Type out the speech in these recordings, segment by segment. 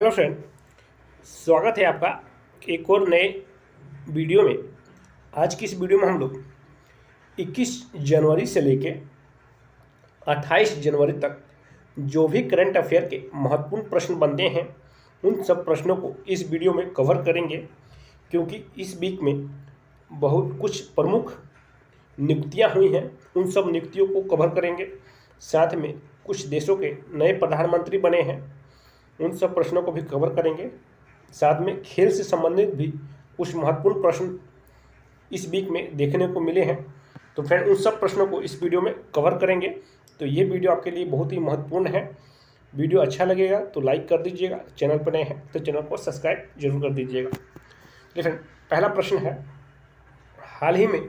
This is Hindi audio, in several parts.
हेलो फ्रेंड, स्वागत है आपका एक और नए वीडियो में। आज की इस वीडियो में हम लोग 21 जनवरी से लेके 28 जनवरी तक जो भी करंट अफेयर के महत्वपूर्ण प्रश्न बनते हैं उन सब प्रश्नों को इस वीडियो में कवर करेंगे, क्योंकि इस वीक में बहुत कुछ प्रमुख नियुक्तियां हुई हैं। उन सब नियुक्तियों को कवर करेंगे। साथ में कुछ देशों के नए प्रधानमंत्री बने हैं, उन सब प्रश्नों को भी कवर करेंगे। साथ में खेल से संबंधित भी कुछ महत्वपूर्ण प्रश्न इस वीक में देखने को मिले हैं, तो फ्रेंड उन सब प्रश्नों को इस वीडियो में कवर करेंगे। तो ये वीडियो आपके लिए बहुत ही महत्वपूर्ण है। वीडियो अच्छा लगेगा तो लाइक कर दीजिएगा, चैनल पर नए हैं तो चैनल को सब्सक्राइब जरूर कर दीजिएगा। चलिए फ्रेंड, पहला प्रश्न है, हाल ही में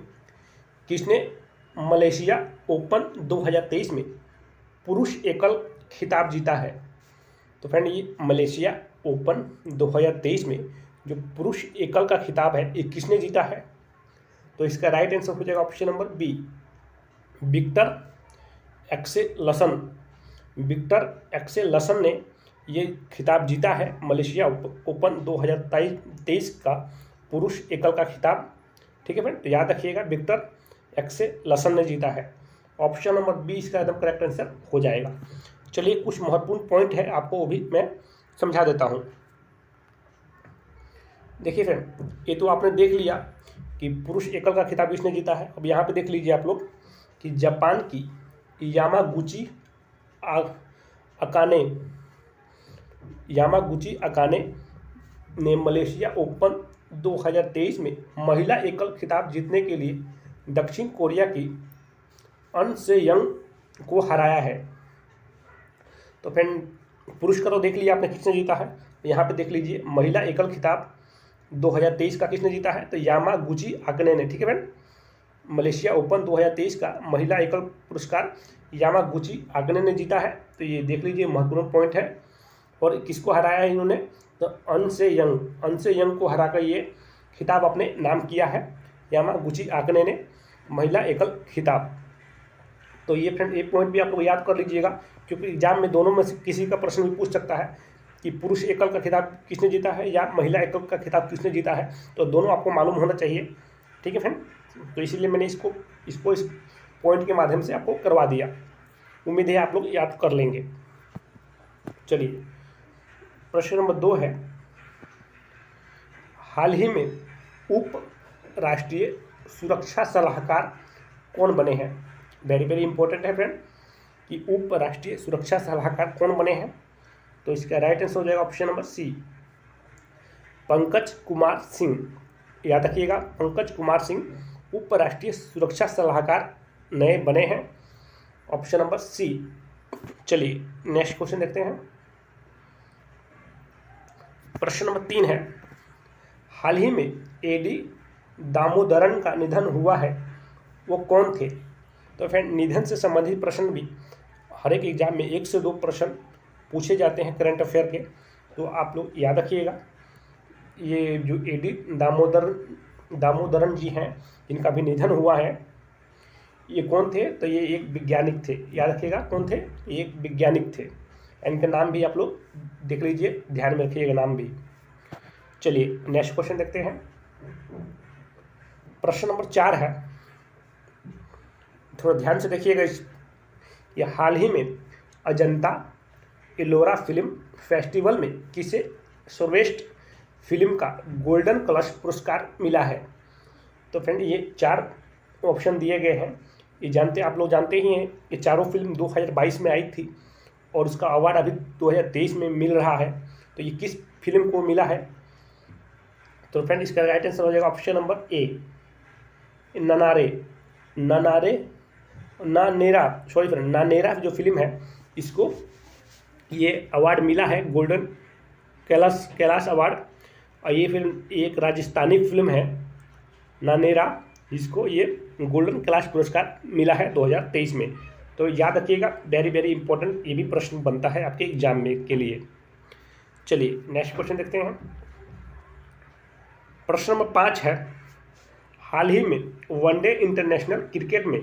किसने मलेशिया ओपन 2023 में पुरुष एकल खिताब जीता है? तो फ्रेंड, ये मलेशिया ओपन 2023 में जो पुरुष एकल का खिताब है ये किसने जीता है? तो इसका राइट आंसर हो जाएगा option number B, Viktor Axelsen. Viktor Axelsen ने ये खिताब जीता है, मलेशिया ओपन 2023 का पुरुष एकल का खिताब। ठीक है फ्रेंड, तो याद रखिएगा विक्टर एक्सेलसन ने जीता है। ऑप्शन नंबर बी इसका एकदम करेक्ट आंसर हो जाएगा। चलिए, कुछ महत्वपूर्ण पॉइंट है आपको वो भी मैं समझा देता हूँ। देखिए फ्रेंड, ये तो आपने देख लिया कि पुरुष एकल का खिताब किसने जीता है। अब यहाँ पे देख लीजिए आप लोग कि जापान की यामागुची अकाने ने मलेशिया ओपन 2023 में महिला एकल खिताब जीतने के लिए दक्षिण कोरिया की अन से यंग को हराया है। तो फ्रेंड, पुरुष का तो देख लिया आपने किसने जीता है। यहाँ पे देख लीजिए महिला एकल खिताब 2023 का किसने जीता है, तो यामागुची अकाने ने। ठीक है फ्रेंड, मलेशिया ओपन 2023 का महिला एकल पुरस्कार यामागुची अकाने ने जीता है। तो ये देख लीजिए महत्वपूर्ण पॉइंट है। और किसको हराया है इन्होंने, तो अन से यंग को हराकर ये खिताब अपने नाम किया है, यामागुची अकाने ने महिला एकल खिताब। तो ये फ्रेंड एक पॉइंट भी आप लोग याद कर लीजिएगा, क्योंकि एग्जाम में दोनों में से किसी का प्रश्न भी पूछ सकता है कि पुरुष एकल का खिताब किसने जीता है या महिला एकल का खिताब किसने जीता है। तो दोनों आपको मालूम होना चाहिए। ठीक है फ्रेंड, तो इसीलिए मैंने इसको इस पॉइंट के माध्यम से आपको करवा दिया। उम्मीद है आप लोग याद कर लेंगे। चलिए, प्रश्न नंबर 2 है, हाल ही में उप राष्ट्रीय सुरक्षा सलाहकार कौन बने हैं? वेरी वेरी इंपॉर्टेंट है फ्रेंड कि उप राष्ट्रीय सुरक्षा सलाहकार कौन बने हैं। तो इसका राइट आंसर हो जाएगा option number C, Pankaj Kumar Singh. याद रखिएगा, पंकज कुमार सिंह उप राष्ट्रीय सुरक्षा सलाहकार नए बने हैं, ऑप्शन नंबर सी। चलिए नेक्स्ट क्वेश्चन देखते हैं। प्रश्न नंबर 3 है, हाल ही में एडी दामोदरन का निधन हुआ है, वो कौन थे? तो फ्रेंड, निधन से संबंधित प्रश्न भी हर एक एग्जाम में 1 से 2 प्रश्न पूछे जाते हैं करंट अफेयर के, तो आप लोग याद रखिएगा। ये जो एडी दामोदरन जी हैं, इनका भी निधन हुआ है, ये कौन थे? तो ये एक वैज्ञानिक थे। याद रखिएगा कौन थे, ये एक वैज्ञानिक थे। इनका नाम भी आप लोग देख लीजिए, ध्यान में रखिएगा नाम भी। चलिए नेक्स्ट क्वेश्चन देखते हैं। प्रश्न नंबर 4 है, थोड़ा ध्यान से देखिएगा। ये हाल ही में अजंता एलोरा फिल्म फेस्टिवल में किसे सर्वश्रेष्ठ फिल्म का गोल्डन कलश पुरस्कार मिला है? तो फ्रेंड, ये 4 ऑप्शन दिए गए हैं। ये आप लोग जानते ही हैं, ये चारों फिल्म 2022 में आई थी और उसका अवार्ड अभी 2023 में मिल रहा है। तो ये किस फिल्म को मिला है? तो फ्रेंड, इसका राइट आंसर हो जाएगा ऑप्शन नंबर ए, नानेरा जो फिल्म है, इसको ये अवार्ड मिला है गोल्डन कैलाश अवार्ड। और ये फिल्म एक राजस्थानी फिल्म है नानेरा, जिसको ये गोल्डन कैलाश पुरस्कार मिला है 2023 में। तो याद रखिएगा, वेरी वेरी इंपॉर्टेंट ये भी प्रश्न बनता है आपके एग्जाम में के लिए। चलिए नेक्स्ट क्वेश्चन देखते हैं। प्रश्न नंबर 5 है, हाल ही में वनडे इंटरनेशनल क्रिकेट में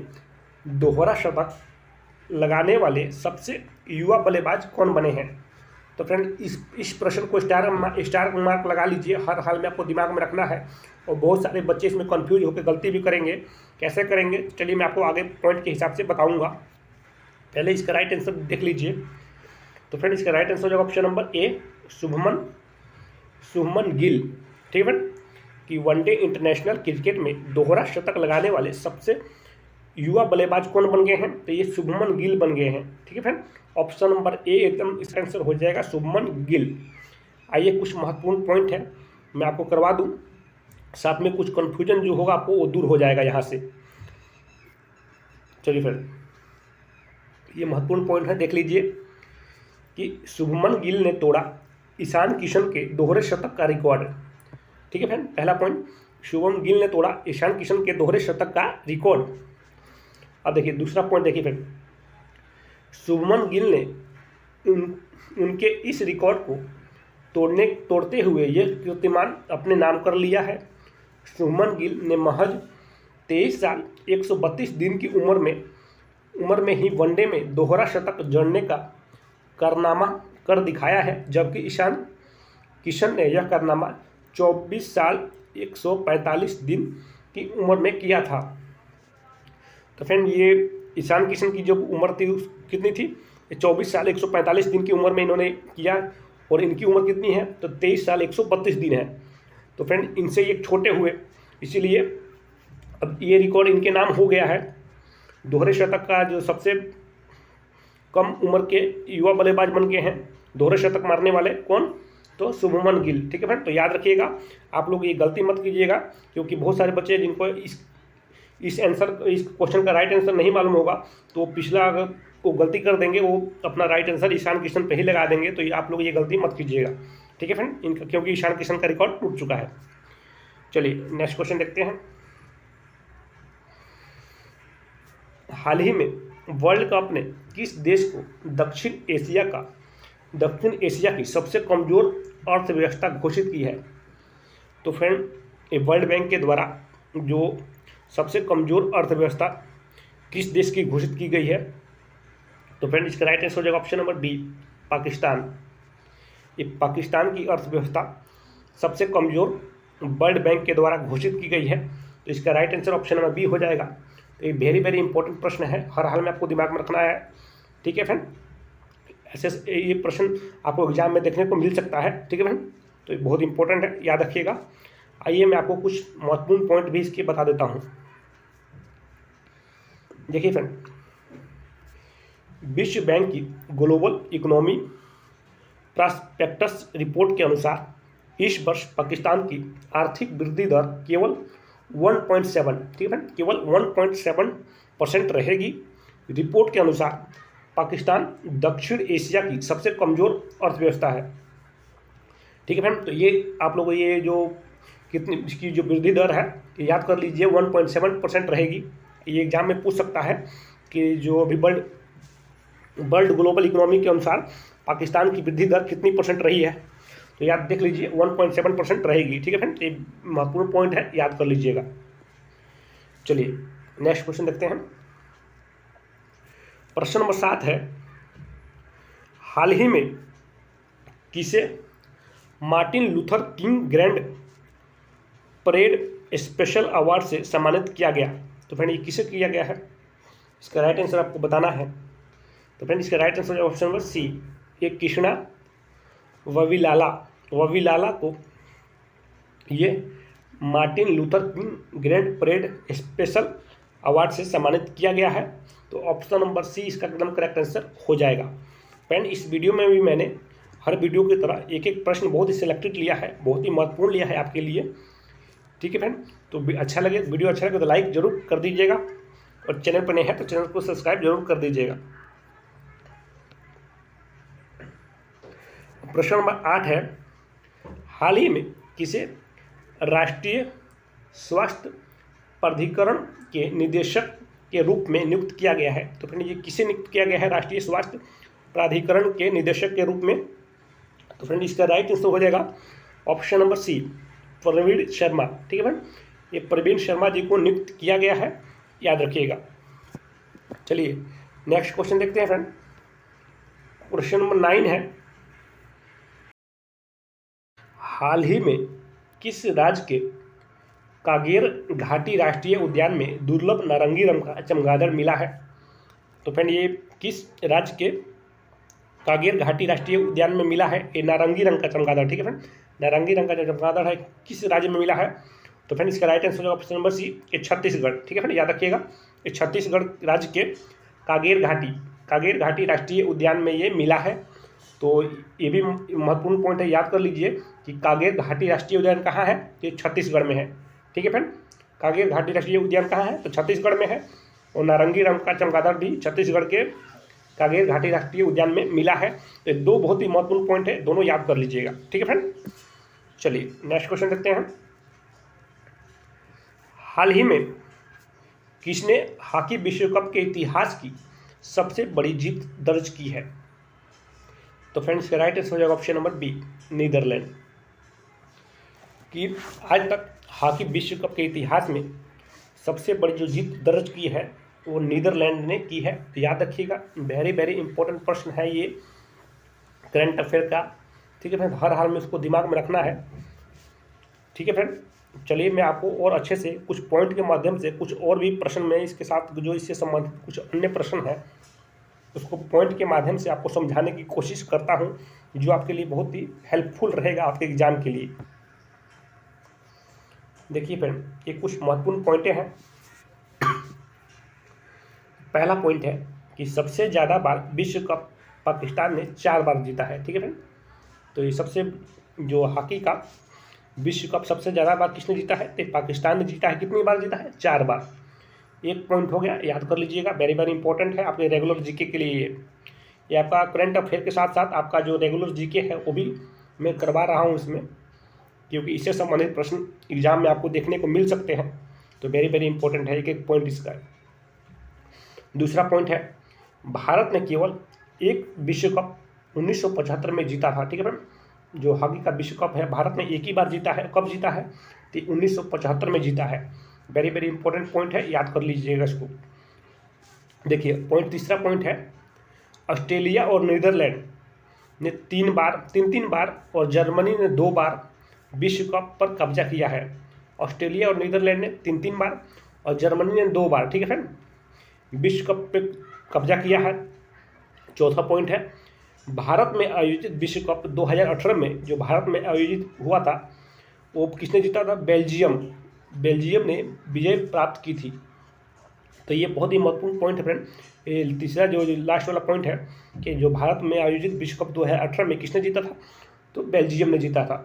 दोहरा शतक लगाने वाले सबसे युवा बल्लेबाज कौन बने हैं? तो फ्रेंड इस प्रश्न को स्टार मार्क लगा लीजिए, हर हाल में आपको दिमाग में रखना है। और बहुत सारे बच्चे इसमें कंफ्यूज होकर गलती भी करेंगे, कैसे करेंगे चलिए मैं आपको आगे पॉइंट के हिसाब से बताऊंगा। पहले इसका राइट आंसर देख लीजिए। तो फ्रेंड इसका राइट आंसर हो जाएगा option number A, Shubman Gill. ठीक है फ्रेंड, कि वनडे इंटरनेशनल क्रिकेट में दोहरा शतक लगाने वाले सबसे युवा बल्लेबाज कौन बन गए हैं, तो ये शुभमन गिल बन गए हैं। ठीक है फ्रेंड, ऑप्शन नंबर ए एकदम इसका आंसर हो जाएगा शुभमन गिल। आइए कुछ महत्वपूर्ण पॉइंट है मैं आपको करवा दूं, साथ में कुछ कन्फ्यूजन जो होगा आपको वो दूर हो जाएगा यहाँ से। चलिए फ्रेंड, ये महत्वपूर्ण पॉइंट है, देख लीजिए कि शुभमन गिल ने तोड़ा ईशान किशन के दोहरे शतक का रिकॉर्ड। ठीक है फ्रेंड, पहला पॉइंट, शुभमन गिल ने तोड़ा ईशान किशन के दोहरे शतक का रिकॉर्ड। अब देखिए दूसरा पॉइंट, देखिए फ्रेंड, शुभमन गिल ने उनके इस रिकॉर्ड को तोड़ते हुए ये कीर्तिमान अपने नाम कर लिया है। शुभमन गिल ने महज 23 साल 132 दिन की उम्र में ही वनडे में दोहरा शतक जड़ने का कारनामा कर दिखाया है, जबकि ईशान किशन ने यह कारनामा 24 साल 145 दिन की उम्र में किया था। तो फ्रेंड ये ईशान किशन की जो उम्र थी कितनी थी, 24 साल 145 दिन की उम्र में इन्होंने किया, और इनकी उम्र कितनी है तो 23 साल 132 दिन है। तो फ्रेंड इनसे ये छोटे हुए, इसीलिए अब ये रिकॉर्ड इनके नाम हो गया है। दोहरे शतक का जो सबसे कम उम्र के युवा बल्लेबाज बन गए हैं दोहरे शतक मारने वाले, कौन, तो शुभमन गिल। ठीक है फ्रेंड, तो याद रखिएगा, आप लोग ये गलती मत कीजिएगा, क्योंकि बहुत सारे बच्चे जिनको इस क्वेश्चन का राइट आंसर नहीं मालूम होगा तो पिछला अगर वो गलती कर देंगे, वो अपना राइट आंसर ईशान किशन पे ही लगा देंगे। तो आप लोग ये गलती मत कीजिएगा। ठीक है फ्रेंड, इनका क्योंकि ईशान किशन का रिकॉर्ड टूट चुका है। चलिए नेक्स्ट क्वेश्चन देखते हैं। हाल ही में वर्ल्ड कप ने किस देश को दक्षिण एशिया की सबसे कमजोर अर्थव्यवस्था घोषित की है? तो फ्रेंड ये वर्ल्ड बैंक के द्वारा जो सबसे कमजोर अर्थव्यवस्था किस देश की घोषित की गई है, तो फ्रेंड इसका राइट आंसर हो जाएगा ऑप्शन नंबर बी, पाकिस्तान। ये पाकिस्तान की अर्थव्यवस्था सबसे कमजोर वर्ल्ड बैंक के द्वारा घोषित की गई है। तो इसका right answer option number B हो जाएगा। तो ये वेरी वेरी इंपॉर्टेंट प्रश्न है, हर हाल में आपको दिमाग में रखना है। ठीक है फ्रेंड, ऐसे ये प्रश्न आपको एग्जाम में देखने को मिल सकता है। ठीक है फ्रेंड, तो ये बहुत इंपॉर्टेंट है, याद रखिएगा। आइए मैं आपको कुछ महत्वपूर्ण पॉइंट भी इसके बता देता हूँ। देखिए फ्रेंड, विश्व बैंक की ग्लोबल इकोनॉमी प्रॉस्पेक्टस रिपोर्ट के अनुसार इस वर्ष पाकिस्तान की आर्थिक वृद्धि दर केवल 1.7, ठीक है, केवल 1.7% रहेगी। रिपोर्ट के अनुसार पाकिस्तान दक्षिण एशिया की सबसे कमज़ोर अर्थव्यवस्था है। ठीक है फ्रेंड, तो ये आप लोगों ये जो कितनी इसकी जो वृद्धि दर है याद कर लीजिए, 1.7% रहेगी। ये एग्जाम में पूछ सकता है कि जो अभी वर्ल्ड ग्लोबल इकोनॉमी के अनुसार पाकिस्तान की वृद्धि दर कितनी परसेंट रही है, तो याद देख लीजिए 1.7% रहेगी। ठीक है फ्रेंड, ये महत्वपूर्ण पॉइंट है, याद कर लीजिएगा। चलिए नेक्स्ट क्वेश्चन देखते हैं। प्रश्न नंबर 7 है, हाल ही में किसे Martin Luther King grand parade special award से सम्मानित किया गया? तो फ्रेंड ये किसे किया गया है, इसका राइट आंसर आपको बताना है। तो फ्रेंड इसका right answer option number C, ये कृष्णा वविलाला को ये Martin Luther King grand parade special award से सम्मानित किया गया है। तो ऑप्शन नंबर सी इसका एकदम करेक्ट आंसर हो जाएगा। फ्रेंड इस वीडियो में भी मैंने हर वीडियो की तरह एक एक प्रश्न बहुत ही सिलेक्टेड लिया है, बहुत ही महत्वपूर्ण लिया है आपके लिए। ठीक है फ्रेंड, तो अच्छा लगे वीडियो अच्छा लगे तो लाइक जरूर कर दीजिएगा, और चैनल पर नए हैं तो चैनल को सब्सक्राइब जरूर कर दीजिएगा। प्रश्न नंबर 8 है, हाल ही में किसे राष्ट्रीय स्वास्थ्य प्राधिकरण के निदेशक के रूप में नियुक्त किया गया है? तो फ्रेंड ये किसे नियुक्त किया गया है राष्ट्रीय स्वास्थ्य प्राधिकरण के निदेशक के रूप में? तो फ्रेंड इसका राइट आंसर हो जाएगा option number C, Praveen Sharma. ठीक है फ्रेंड, ये प्रवीण शर्मा जी को नियुक्त किया गया है, याद रखिएगा। चलिए नेक्स्ट क्वेश्चन देखते हैं फ्रेंड। क्वेश्चन नंबर 9 है, हाल ही में किस राज्य के कागेर घाटी राष्ट्रीय उद्यान में दुर्लभ नारंगी रंग का चमगादड़ मिला है? तो फ्रेंड ये किस राज्य के कागेर घाटी राष्ट्रीय उद्यान में मिला है ये नारंगी रंग का चमगादड़? ठीक है फ्रेंड, नारंगी रंग का जो चमगादड़ है किस राज्य में मिला है? तो फ्रेंड इसका राइट आंसर होगा ऑप्शन नंबर सी, ये छत्तीसगढ़। ठीक है फ्रेंड, याद रखिएगा, ये छत्तीसगढ़ राज्य के कागेर घाटी राष्ट्रीय उद्यान में ये मिला है। तो ये भी महत्वपूर्ण पॉइंट है, याद कर लीजिए कि कागेर घाटी राष्ट्रीय उद्यान कहाँ है? ये छत्तीसगढ़ में है। ठीक है फ्रेंड, कागेर घाटी राष्ट्रीय उद्यान कहाँ है? तो छत्तीसगढ़ में है। और नारंगी रंग का चमगादड़ भी छत्तीसगढ़ के कागेर घाटी राष्ट्रीय उद्यान में मिला है। तो दो बहुत ही महत्वपूर्ण पॉइंट है, दोनों याद कर लीजिएगा। ठीक है फ्रेंड, चलिए नेक्स्ट क्वेश्चन देखते हैं। हाल ही में किसने हॉकी विश्व कप के इतिहास की सबसे बड़ी जीत दर्ज की है? तो फ्रेंड्स राइट आंसर हो जाएगा ऑप्शन नंबर बी, नीदरलैंड। कि आज तक हॉकी विश्व कप के इतिहास में सबसे बड़ी जो जीत दर्ज की है वो नीदरलैंड ने की है। तो याद रखिएगा, वेरी वेरी इंपॉर्टेंट प्रश्न है ये करंट अफेयर का। ठीक है फ्रेंड, हर हाल में उसको दिमाग में रखना है। ठीक है फ्रेंड, चलिए मैं आपको और अच्छे से कुछ पॉइंट के माध्यम से कुछ और भी प्रश्न में इसके साथ जो इससे संबंधित कुछ अन्य प्रश्न हैं उसको पॉइंट के माध्यम से आपको समझाने की कोशिश करता हूँ, जो आपके लिए बहुत ही हेल्पफुल रहेगा आपके एग्जाम के लिए। देखिए फ्रेंड, ये कुछ महत्वपूर्ण पॉइंटें हैं। पहला पॉइंट है कि सबसे ज़्यादा बार विश्व कप पाकिस्तान ने 4 बार जीता है। ठीक है फ्रेंड, तो ये सबसे जो हॉकी का विश्व कप सबसे ज़्यादा बार किसने जीता है? तो पाकिस्तान ने जीता है। कितनी बार जीता है? 4 बार। एक पॉइंट हो गया, याद कर लीजिएगा, वेरी वेरी इंपॉर्टेंट है आपके रेगुलर जीके के लिए। ये आपका करंट अफेयर के साथ साथ आपका जो रेगुलर जीके है वो भी मैं करवा रहा हूँ इसमें, क्योंकि इससे संबंधित प्रश्न एग्जाम में आपको देखने को मिल सकते हैं। तो वेरी वेरी इंपॉर्टेंट है, एक एक पॉइंट इसका। दूसरा पॉइंट है, भारत ने केवल एक विश्व कप 1975 में जीता था। ठीक है मैम, जो हॉकी का विश्व कप है भारत ने एक ही बार जीता है। कब जीता है? तो 1975 में जीता है। वेरी वेरी इंपॉर्टेंट पॉइंट है, याद कर लीजिएगा इसको। देखिए पॉइंट, तीसरा पॉइंट है, ऑस्ट्रेलिया और नीदरलैंड ने 3 बार और जर्मनी ने 2 बार विश्व कप पर कब्जा किया है। ऑस्ट्रेलिया और नीदरलैंड ने 3 बार और जर्मनी ने 2 बार, ठीक है फ्रेंड, विश्व कप पे कब्जा किया है। चौथा पॉइंट है, भारत में आयोजित विश्व कप 2018 में जो भारत में आयोजित हुआ था वो किसने जीता था? बेल्जियम ने विजय प्राप्त की थी। तो ये बहुत ही महत्वपूर्ण पॉइंट है फ्रेंड। तीसरा जो लास्ट वाला पॉइंट है कि जो भारत में आयोजित विश्व कप 2018 में किसने जीता था? तो बेल्जियम ने जीता था।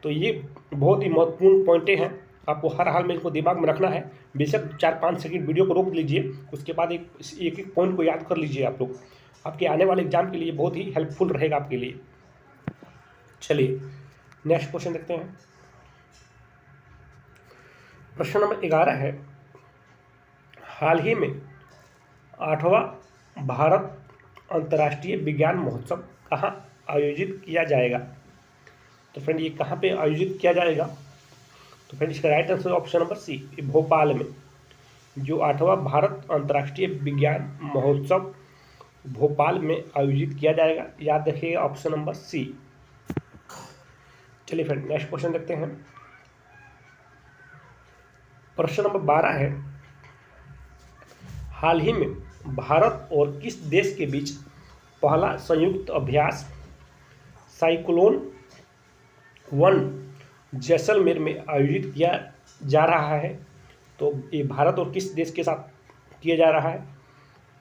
तो ये बहुत ही महत्वपूर्ण पॉइंटें हैं, आपको हर हाल में इनको दिमाग में रखना है। बेशक 4-5 सेकंड वीडियो को रोक लीजिए, उसके बाद एक एक पॉइंट को याद कर लीजिए। आप लोग आपके आने वाले एग्जाम के लिए बहुत ही हेल्पफुल रहेगा आपके लिए। चलिए नेक्स्ट क्वेश्चन देखते हैं। प्रश्न नंबर 11 है, हाल ही में 8वां भारत अंतर्राष्ट्रीय विज्ञान महोत्सव कहाँ आयोजित किया जाएगा? तो फ्रेंड ये कहाँ पे आयोजित किया जाएगा? तो फ्रेंड इसका right answer option number C, Bhopal में। जो 8वां भारत अंतर्राष्ट्रीय विज्ञान महोत्सव भोपाल में आयोजित किया जाएगा, याद रखिएगा ऑप्शन नंबर सी। चलिए फ्रेंड नेक्स्ट क्वेश्चन देखते हैं। प्रश्न नंबर 12 है, हाल ही में भारत और किस देश के बीच पहला संयुक्त अभ्यास साइक्लोन 1 जैसलमेर में आयोजित किया जा रहा है? तो ये भारत और किस देश के साथ किया जा रहा है?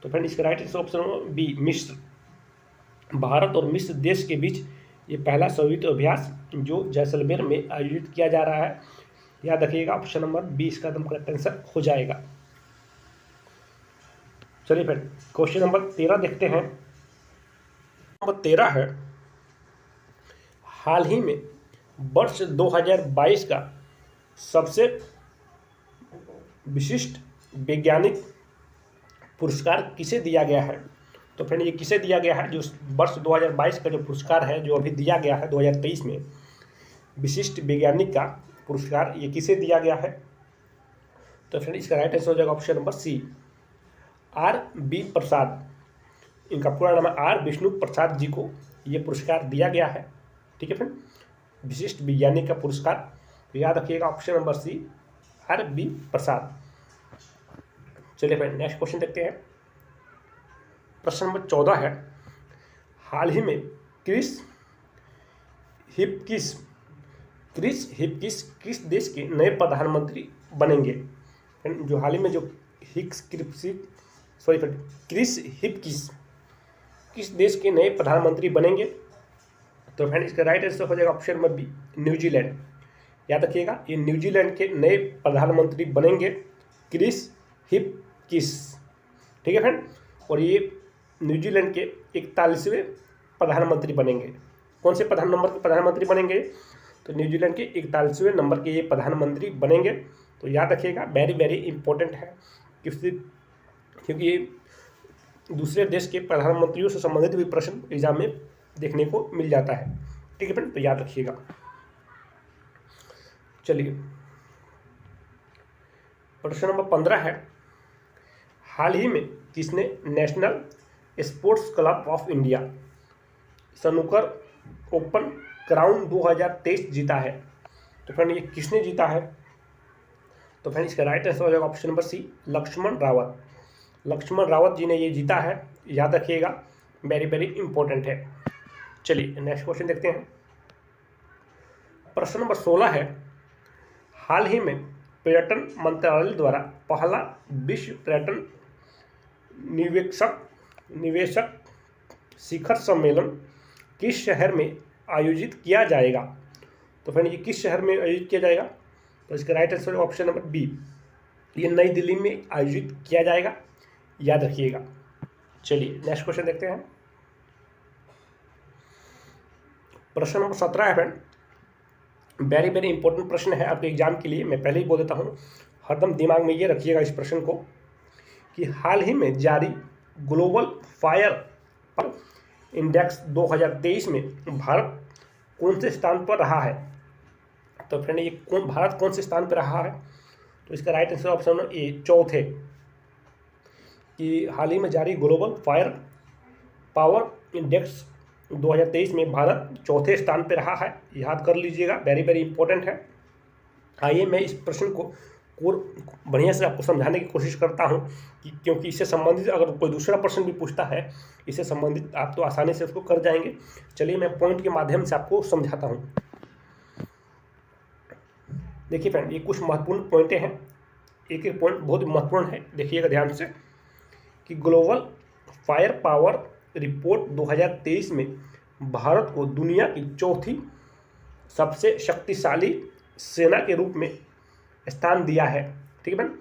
तो फ्रेंड इसका राइट आंसर ऑप्शन बी, मिस्र। भारत और मिस्र देश के बीच ये पहला संयुक्त अभ्यास जो जैसलमेर में आयोजित किया जा रहा है, याद रखिएगा ऑप्शन नंबर बी इसका एकदम करेक्ट आंसर हो जाएगा। चलिए फ्रेंड क्वेश्चन नंबर 13 देखते हैं। नंबर 13 है, हाल ही में वर्ष 2022 का सबसे विशिष्ट वैज्ञानिक पुरस्कार किसे दिया गया है? तो फ्रेंड ये किसे दिया गया है? जो वर्ष 2022 का जो पुरस्कार है जो अभी दिया गया है 2023 में, विशिष्ट वैज्ञानिक का पुरस्कार ये किसे दिया गया है? तो फ्रेंड इसका राइट आंसर हो जाएगा ऑप्शन नंबर सी, R.B. प्रसाद। इनका पूरा नाम है R. विष्णु प्रसाद जी को ये पुरस्कार दिया गया है। ठीक है फ्रेंड, विशिष्ट वैज्ञानिक का पुरस्कार? तो याद रखिएगा ऑप्शन नंबर सी, RB प्रसाद। चलिए फ्रेंड नेक्स्ट क्वेश्चन देखते हैं। प्रश्न नंबर 14 है, हाल ही में क्रिस हिपकिस किस देश के नए प्रधानमंत्री बनेंगे? जो हाल ही में जो क्रिस हिपकिस किस देश के नए प्रधानमंत्री बनेंगे? तो फ्रेंड इसका राइट आंसर हो जाएगा ऑप्शन नंबर बी, न्यूजीलैंड। याद रखिएगा ये न्यूजीलैंड के नए प्रधानमंत्री बनेंगे क्रिस हिपकिस। ठीक है फ्रेंड, और ये न्यूजीलैंड के 41वें प्रधानमंत्री बनेंगे। कौन से नंबर के प्रधानमंत्री बनेंगे? तो न्यूजीलैंड के 41वें नंबर के ये प्रधानमंत्री बनेंगे। तो याद रखिएगा वेरी वेरी इंपॉर्टेंट है, क्योंकि ये दूसरे देश के प्रधानमंत्रियों से संबंधित भी प्रश्न एग्जाम में देखने को मिल जाता है। ठीक है फ्रेंड, तो याद रखिएगा। चलिए प्रश्न नंबर 15 है, हाल ही में किसने national sports club of India snooker open crown 2023 जीता है? तो फ्रेंड ये किसने जीता है? तो फ्रेंड इसका राइट आंसर हो जाएगा option number C, Laxman Rawat ji ने ये जीता है। याद रखिएगा वेरी वेरी इंपॉर्टेंट है। चलिए नेक्स्ट क्वेश्चन देखते हैं। प्रश्न नंबर 16 है, हाल ही में पर्यटन मंत्रालय द्वारा पहला विश्व पर्यटन निवेशक शिखर सम्मेलन किस शहर में आयोजित किया जाएगा? तो फ्रेंड ये किस शहर में आयोजित किया जाएगा? तो इसका right answer option number B, ये नई दिल्ली में आयोजित किया जाएगा। याद रखिएगा। चलिए नेक्स्ट क्वेश्चन देखते हैं। प्रश्न नंबर 17 है फ्रेंड, वेरी वेरी इंपॉर्टेंट प्रश्न है आपके एग्जाम के लिए। मैं पहले ही बोल देता हूँ, हरदम दिमाग में ये रखिएगा इस प्रश्न को कि हाल ही में जारी ग्लोबल फायर इंडेक्स 2023 में भारत कौन से स्थान पर रहा है? तो फ्रेंड ये भारत कौन से स्थान पर रहा है? तो इसका right answer option number A, चौथे। कि हाल ही में जारी ग्लोबल फायर पावर इंडेक्स 2023 में भारत चौथे स्थान पर रहा है। याद कर लीजिएगा, वेरी वेरी इंपॉर्टेंट है। आइए मैं इस प्रश्न को और बढ़िया से आपको समझाने की कोशिश करता हूं कि क्योंकि इससे संबंधित अगर कोई दूसरा प्रश्न भी पूछता है इससे संबंधित, आप तो आसानी से उसको कर जाएंगे। चलिए मैं पॉइंट के माध्यम से आपको समझाता हूं। देखिए फ्रेंड ये कुछ महत्वपूर्ण पॉइंटें हैं, एक एक पॉइंट बहुत महत्वपूर्ण है, देखिएगा ध्यान से कि ग्लोबल फायर पावर रिपोर्ट 2023 में भारत को दुनिया की चौथी सबसे शक्तिशाली सेना के रूप में स्थान दिया है। ठीक है मैम,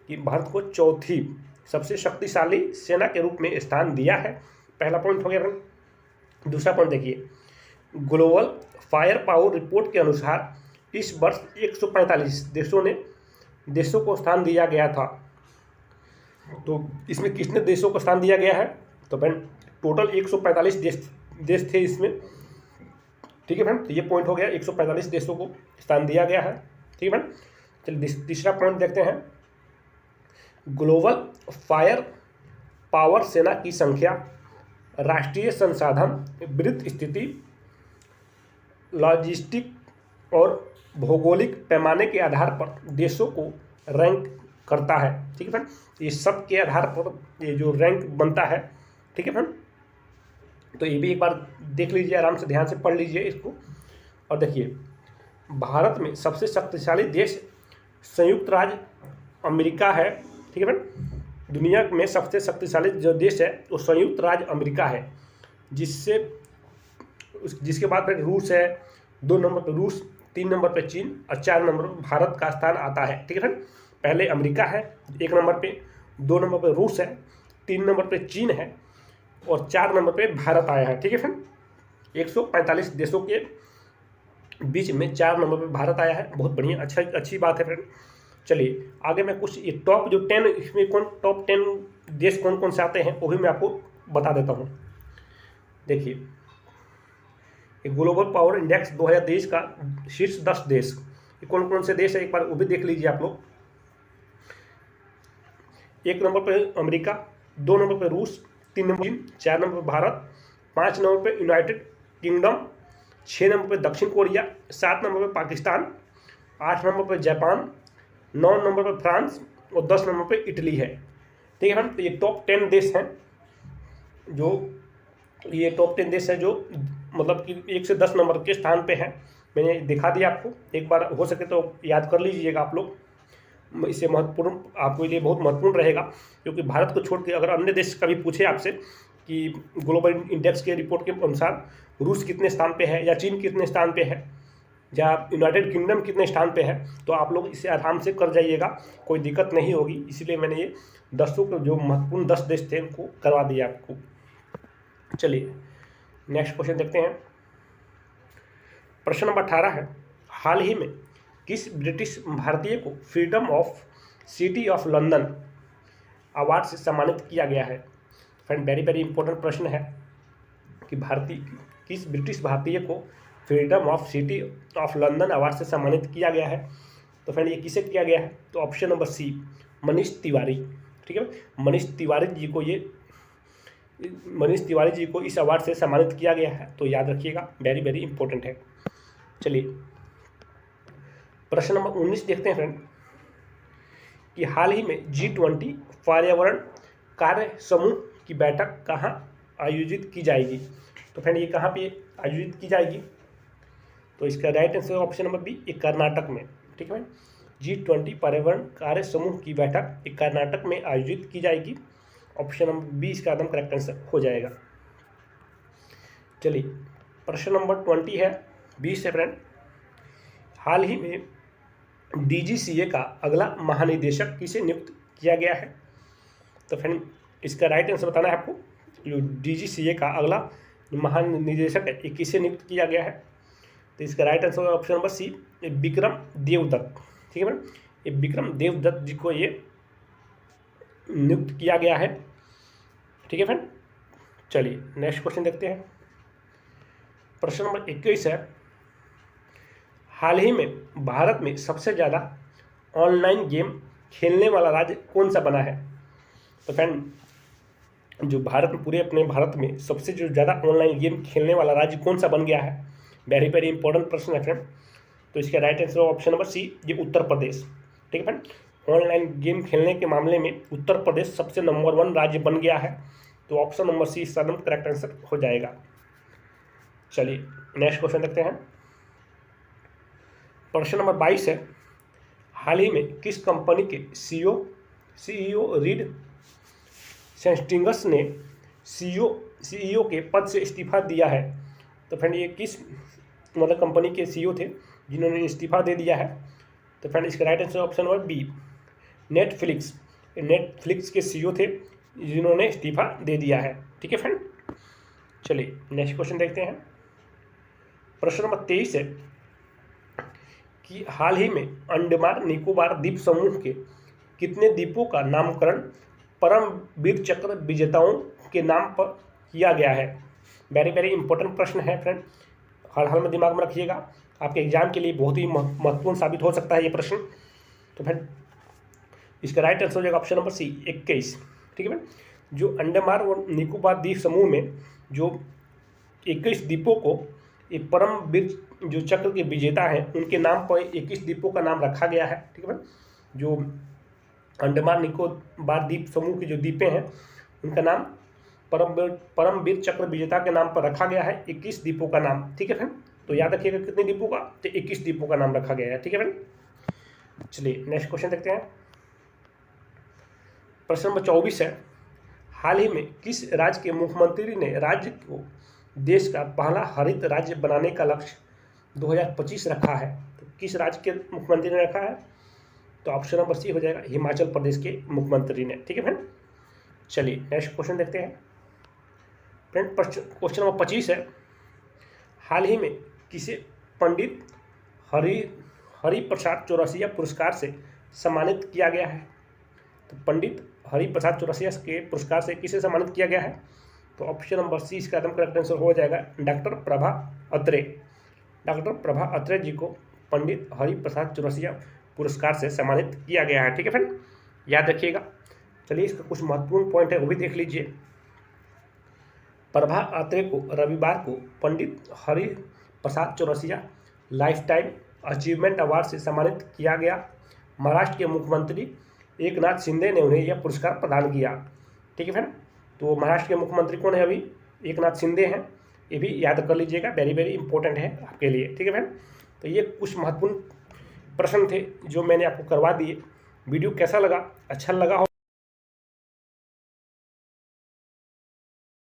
कि भारत को चौथी सबसे शक्तिशाली सेना के रूप में स्थान दिया है। पहला पॉइंट हो गया मैम। दूसरा पॉइंट देखिए, ग्लोबल फायर पावर रिपोर्ट के अनुसार इस वर्ष 145 देशों को स्थान दिया गया था। तो इसमें कितने देशों को स्थान दिया गया है? तो मैम टोटल 145 देश थे इसमें। ठीक है मैम, तो ये पॉइंट हो गया, 145 देशों को स्थान दिया गया है। ठीक है मैम, चलिए तीसरा पॉइंट देखते हैं। ग्लोबल फायर पावर सेना की संख्या राष्ट्रीय संसाधन, वित्त स्थिति, लॉजिस्टिक और भौगोलिक पैमाने के आधार पर देशों को रैंक करता है। ठीक है फ्रेंड, ये सब के आधार पर ये जो रैंक बनता है। ठीक है फ्रेंड, तो ये भी एक बार देख लीजिए, आराम से ध्यान से पढ़ लीजिए इसको। और देखिए भारत में सबसे शक्तिशाली देश संयुक्त राज्य अमेरिका है। ठीक है फ्रेंड, दुनिया में सबसे शक्तिशाली जो देश है वो संयुक्त राज्य अमेरिका है, जिसके बाद फिर रूस है, 2 नंबर पर रूस, 3 नंबर पर चीन और 4 नंबर पर भारत का स्थान आता है। ठीक है फ्रेंड, पहले अमेरिका है 1 नंबर पे, 2 नंबर पर रूस है, 3 नंबर पे चीन है और 4 नंबर पे भारत आया है। ठीक है फ्रेंड, 145 देशों के बीच में 4 नंबर पे भारत आया है। बहुत बढ़िया, अच्छी बात है फ्रेंड। चलिए आगे मैं कुछ ये टॉप जो 10 इसमें टॉप 10 देश कौन कौन से आते हैं वो भी मैं आपको बता देता हूँ। देखिए ग्लोबल पावर इंडेक्स 2023 का शीर्ष 10 देश ये कौन कौन से देश है एक बार वो भी देख लीजिए आप लोग। 1 नंबर पर अमेरिका, 2 नंबर पर रूस, 3 नंबर चीन, 4 नंबर पर भारत, 5 नंबर पर यूनाइटेड किंगडम, 6 नंबर पे दक्षिण कोरिया, 7 नंबर पे पाकिस्तान, 8 नंबर पे जापान, 9 नंबर पे फ्रांस और 10 नंबर पे इटली है। ठीक है मैम, तो ये टॉप 10 देश हैं जो ये टॉप 10 देश है जो मतलब कि 1 से 10 नंबर के स्थान पे हैं। मैंने दिखा दिया आपको, एक बार हो सके तो याद कर लीजिएगा आप लोग, इससे महत्वपूर्ण आपके लिए बहुत महत्वपूर्ण रहेगा, क्योंकि भारत को छोड़ के अगर अन्य देश कभी पूछे आपसे कि ग्लोबल इंडेक्स के रिपोर्ट के अनुसार रूस कितने स्थान पे है या चीन कितने स्थान पे है या यूनाइटेड किंगडम कितने स्थान पे है, तो आप लोग इसे आराम से कर जाइएगा, कोई दिक्कत नहीं होगी। इसलिए मैंने ये 10 को जो महत्वपूर्ण 10 देश थे उनको करवा दिया आपको। चलिए नेक्स्ट क्वेश्चन देखते हैं। प्रश्न नंबर 18 है, हाल ही में किस ब्रिटिश भारतीय को freedom of city of London award से सम्मानित किया गया है? फ्रेंड वेरी वेरी इंपॉर्टेंट प्रश्न है कि किस ब्रिटिश भारतीय को freedom of city of London award से सम्मानित किया गया है? तो फ्रेंड ये किसे किया गया है? तो option number C, Manish Tiwari. ठीक है, मनीष तिवारी जी को इस अवार्ड से सम्मानित किया गया है, तो याद रखिएगा, वेरी वेरी इंपॉर्टेंट है। चलिए प्रश्न नंबर 19 देखते हैं फ्रेंड कि हाल ही में G20 पर्यावरण कार्य समूह की बैठक कहाँ आयोजित की जाएगी? तो फ्रेंड ये कहाँ पे आयोजित की जाएगी? तो इसका right answer option number B, एक कर्नाटक में। ठीक है, G20 पर्यावरण कार्य समूह की बैठक एक कर्नाटक में आयोजित की जाएगी। ऑप्शन नंबर बी इसका एकदम करेक्ट आंसर हो जाएगा। चलिए प्रश्न नंबर 20 है, 20 है फ्रेंड, हाल ही में DGCA का अगला महानिदेशक किसे नियुक्त किया गया है? तो फ्रेंड इसका राइट आंसर बताना है आपको। जो DGCA का अगला महानिदेशक है ये किसे नियुक्त किया गया है? तो इसका right answer option number C, Vikram Devdutt. ठीक है मैम, ये विक्रम देवदत्त जी को ये नियुक्त किया गया है। ठीक है फ्रेंड, चलिए नेक्स्ट क्वेश्चन देखते हैं। प्रश्न नंबर 21 है, हाल ही में भारत में सबसे ज़्यादा ऑनलाइन गेम खेलने वाला राज्य कौन सा बना है? तो फ्रेंड जो पूरे अपने भारत में सबसे जो ज़्यादा ऑनलाइन गेम खेलने वाला राज्य कौन सा बन गया है? वेरी वेरी इंपॉर्टेंट प्रश्न है फ्रेंड। तो इसका right answer option number C, ये उत्तर प्रदेश। ठीक है फ्रेंड, ऑनलाइन गेम खेलने के मामले में उत्तर प्रदेश सबसे नंबर 1 राज्य बन गया है। तो ऑप्शन नंबर सी इसका एकदम करेक्ट आंसर हो जाएगा। चलिए नेक्स्ट क्वेश्चन देखते हैं। प्रश्न नंबर 22 है, हाल ही में किस कंपनी के सीईओ रीड सेस्टिंगस ने सीईओ के पद से इस्तीफा दिया है? तो फ्रेंड ये किस कंपनी के सीईओ थे जिन्होंने इस्तीफा दे दिया है? तो फ्रेंड इसका right answer option number B, Netflix के सीईओ थे जिन्होंने इस्तीफा दे दिया है। ठीक है फ्रेंड, चलिए नेक्स्ट क्वेश्चन देखते हैं। प्रश्न नंबर 23 है कि हाल ही में अंडमान निकोबार द्वीप समूह के कितने द्वीपों का नामकरण परमवीर चक्र विजेताओं के नाम पर किया गया है? वेरी वेरी इंपॉर्टेंट प्रश्न है फ्रेंड, हाल में दिमाग में रखिएगा, आपके एग्जाम के लिए बहुत ही महत्वपूर्ण साबित हो सकता है ये प्रश्न। तो फ्रेंड इसका राइट आंसर हो जाएगा ऑप्शन नंबर सी, 21। ठीक है, जो अंडमान और निकोबार द्वीप समूह में जो 21 द्वीपों को एक परमवीर जो चक्र के विजेता हैं उनके नाम पर 21 द्वीपों का नाम रखा गया है। ठीक है, जो अंडमान निकोबार द्वीप समूह के जो द्वीपें हैं उनका नाम परमवीर चक्र विजेता के नाम पर रखा गया है, 21 द्वीपों का नाम। ठीक है फ्रेंड, तो याद रखिएगा कितने द्वीपों का? तो 21 द्वीपों का नाम रखा गया है। ठीक है फ्रेंड, चलिए नेक्स्ट क्वेश्चन देखते हैं। प्रश्न नंबर 24 है, हाल ही में किस राज्य के मुख्यमंत्री ने राज्य को देश का पहला हरित राज्य बनाने का लक्ष्य 2025 रखा है? तो किस राज्य के मुख्यमंत्री ने रखा है? तो ऑप्शन नंबर सी हो जाएगा, हिमाचल प्रदेश के मुख्यमंत्री ने। ठीक है फ्रेंड, चलिए नेक्स्ट क्वेश्चन देखते हैं। फ्रेंड क्वेश्चन नंबर 25 है, हाल ही में किसे पंडित हरिप्रसाद चौरसिया पुरस्कार से सम्मानित किया गया है? तो पंडित हरिप्रसाद चौरसिया के पुरस्कार से किसे सम्मानित किया गया है? तो ऑप्शन नंबर सी इसका एकदम करेक्ट आंसर हो जाएगा, डॉक्टर प्रभा अत्रे। डॉक्टर प्रभा अत्रे जी को पंडित हरिप्रसाद चौरसिया पुरस्कार से सम्मानित किया गया है। ठीक है फ्रेंड, याद रखिएगा। चलिए इसका कुछ महत्वपूर्ण पॉइंट है वो भी देख लीजिए। प्रभा अत्रे को रविवार को Pandit Prasad Chaurasia lifetime achievement award से सम्मानित किया गया। महाराष्ट्र के मुख्यमंत्री एकनाथ शिंदे ने उन्हें यह पुरस्कार प्रदान किया। ठीक है फ्रेंड, तो महाराष्ट्र के मुख्यमंत्री कौन है अभी? एकनाथ शिंदे हैं। ये भी याद कर लीजिएगा, वेरी वेरी इंपॉर्टेंट है आपके लिए। ठीक है फ्रेंड, तो ये कुछ महत्वपूर्ण प्रश्न थे जो मैंने आपको करवा दिए। वीडियो कैसा लगा? अच्छा लगा हो